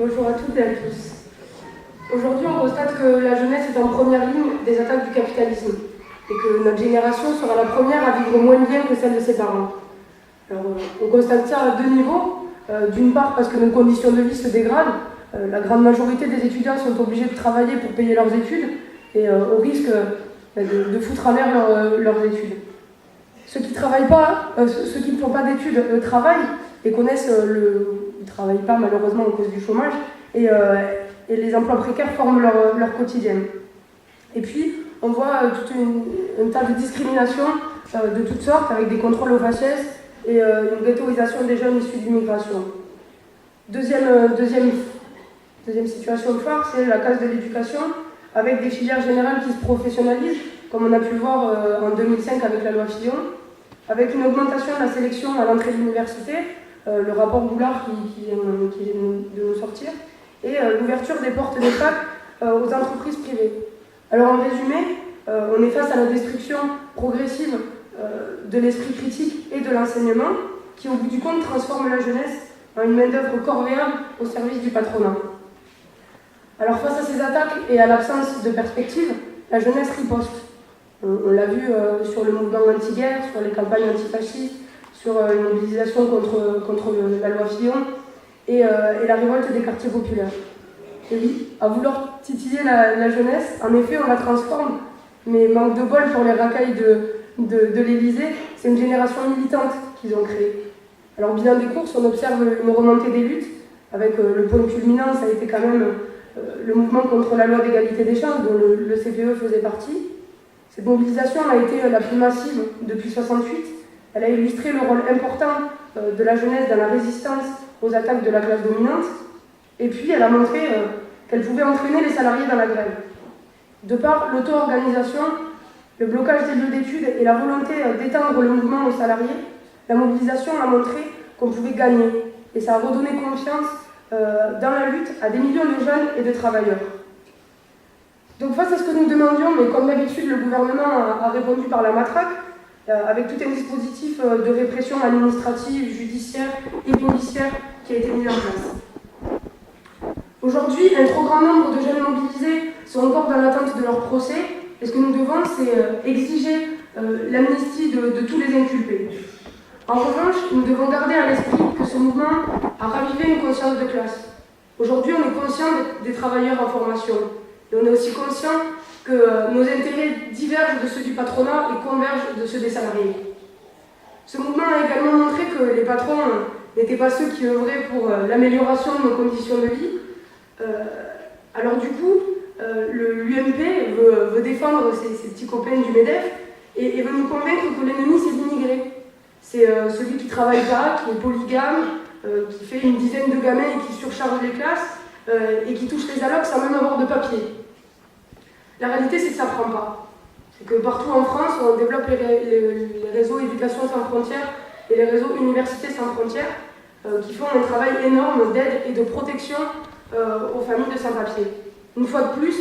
Bonjour à toutes et à tous. Aujourd'hui, on constate que la jeunesse est en première ligne des attaques du capitalisme et que notre génération sera la première à vivre moins bien que celle de ses parents. Alors, on constate ça à deux niveaux. D'une part, parce que nos conditions de vie se dégradent. La grande majorité des étudiants sont obligés de travailler pour payer leurs études et au risque de foutre à l'air leurs études. Ceux qui travaillent pas, ceux qui ne font pas d'études travaillent et connaissent ils ne travaillent pas malheureusement à cause du chômage et les emplois précaires forment leur quotidien. Et puis on voit tout un tas de discriminations de toutes sortes avec des contrôles aux faciès et une ghettoisation des jeunes issus de l'immigration. Deuxième situation phare, c'est la casse de l'éducation avec des filières générales qui se professionnalisent, comme on a pu le voir en 2005 avec la loi Fillon, avec une augmentation de la sélection à l'entrée de l'université, le rapport Boulard qui vient de nous sortir, et l'ouverture des portes des facs aux entreprises privées. Alors en résumé, on est face à la destruction progressive de l'esprit critique et de l'enseignement qui au bout du compte transforme la jeunesse en une main-d'œuvre corvéable au service du patronat. Alors face à ces attaques et à l'absence de perspective, la jeunesse riposte. On l'a vu sur le mouvement anti-guerre, sur les campagnes antifascistes, sur une mobilisation contre la loi Fillon et la révolte des quartiers populaires. Et oui, à vouloir titiller la jeunesse, en effet on la transforme, mais manque de bol pour les racailles de l'Élysée, c'est une génération militante qu'ils ont créée. Alors bilan des courses, on observe une remontée des luttes, avec le point culminant, ça a été quand même le mouvement contre la loi d'égalité des chances, dont le CPE faisait partie. Cette mobilisation a été la plus massive depuis 1968. Elle a illustré le rôle important de la jeunesse dans la résistance aux attaques de la classe dominante. Et puis, elle a montré qu'elle pouvait entraîner les salariés dans la grève. De par l'auto-organisation, le blocage des lieux d'études et la volonté d'étendre le mouvement aux salariés, la mobilisation a montré qu'on pouvait gagner. Et ça a redonné confiance dans la lutte à des millions de jeunes et de travailleurs. Donc face à ce que nous demandions, mais comme d'habitude, le gouvernement a répondu par la matraque, avec tout un dispositif de répression administrative, judiciaire et policière qui a été mis en place. Aujourd'hui, un trop grand nombre de jeunes mobilisés sont encore dans l'attente de leur procès, et ce que nous devons, c'est exiger l'amnistie de tous les inculpés. En revanche, nous devons garder à l'esprit que ce mouvement a ravivé une conscience de classe. Aujourd'hui, on est conscient des travailleurs en formation. Et on est aussi conscient que nos intérêts divergent de ceux du patronat et convergent de ceux des salariés. Ce mouvement a également montré que les patrons n'étaient pas ceux qui œuvraient pour l'amélioration de nos conditions de vie. Alors du coup, l'UMP veut défendre ses petits copains du MEDEF et veut nous convaincre que l'ennemi c'est l'immigré. C'est celui qui travaille pas, qui est polygame, qui fait une dizaine de gamins et qui surcharge les classes et qui touche les allocs sans même avoir de papier. La réalité, c'est que ça ne prend pas. C'est que partout en France, on développe les réseaux éducation sans frontières et les réseaux universités sans frontières qui font un travail énorme d'aide et de protection aux familles de sans-papiers. Une fois de plus,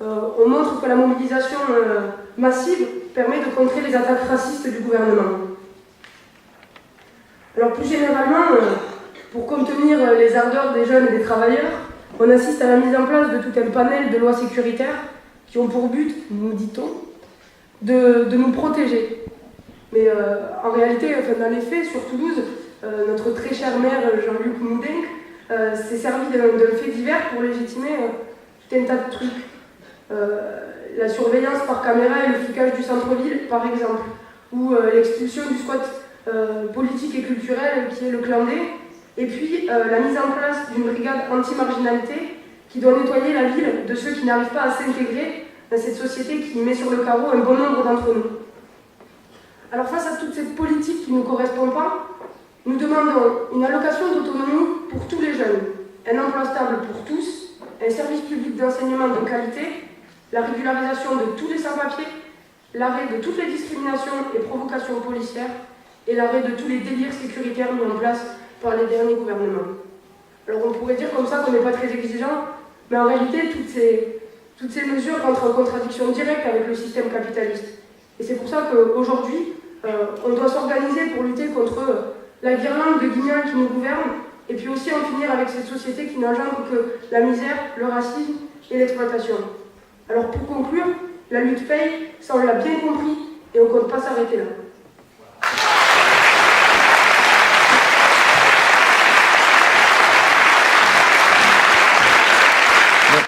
on montre que la mobilisation massive permet de contrer les attaques racistes du gouvernement. Alors plus généralement, pour contenir les ardeurs des jeunes et des travailleurs, on assiste à la mise en place de tout un panel de lois sécuritaires qui ont pour but, nous dit-on, de nous protéger. Mais en réalité, dans les faits, sur Toulouse, notre très cher maire Jean-Luc Moudenc s'est servi d'un fait divers pour légitimer tout un tas de trucs. La surveillance par caméra et le flicage du centre-ville, par exemple, ou l'expulsion du squat politique et culturel qui est le clan D, et puis la mise en place d'une brigade anti-marginalité qui doit nettoyer la ville de ceux qui n'arrivent pas à s'intégrer dans cette société qui met sur le carreau un bon nombre d'entre nous. Alors face à toute cette politique qui ne nous correspond pas, nous demandons une allocation d'autonomie pour tous les jeunes, un emploi stable pour tous, un service public d'enseignement de qualité, la régularisation de tous les sans-papiers, l'arrêt de toutes les discriminations et provocations policières et l'arrêt de tous les délires sécuritaires mis en place par les derniers gouvernements. Alors on pourrait dire comme ça qu'on n'est pas très exigeant, mais en réalité toutes ces mesures rentrent en contradiction directe avec le système capitaliste. Et c'est pour ça qu'aujourd'hui, on doit s'organiser pour lutter contre la guirlande de guignols qui nous gouvernent et puis aussi en finir avec cette société qui n'engendre que la misère, le racisme et l'exploitation. Alors pour conclure, la lutte paye, ça on l'a bien compris, et on ne compte pas s'arrêter là.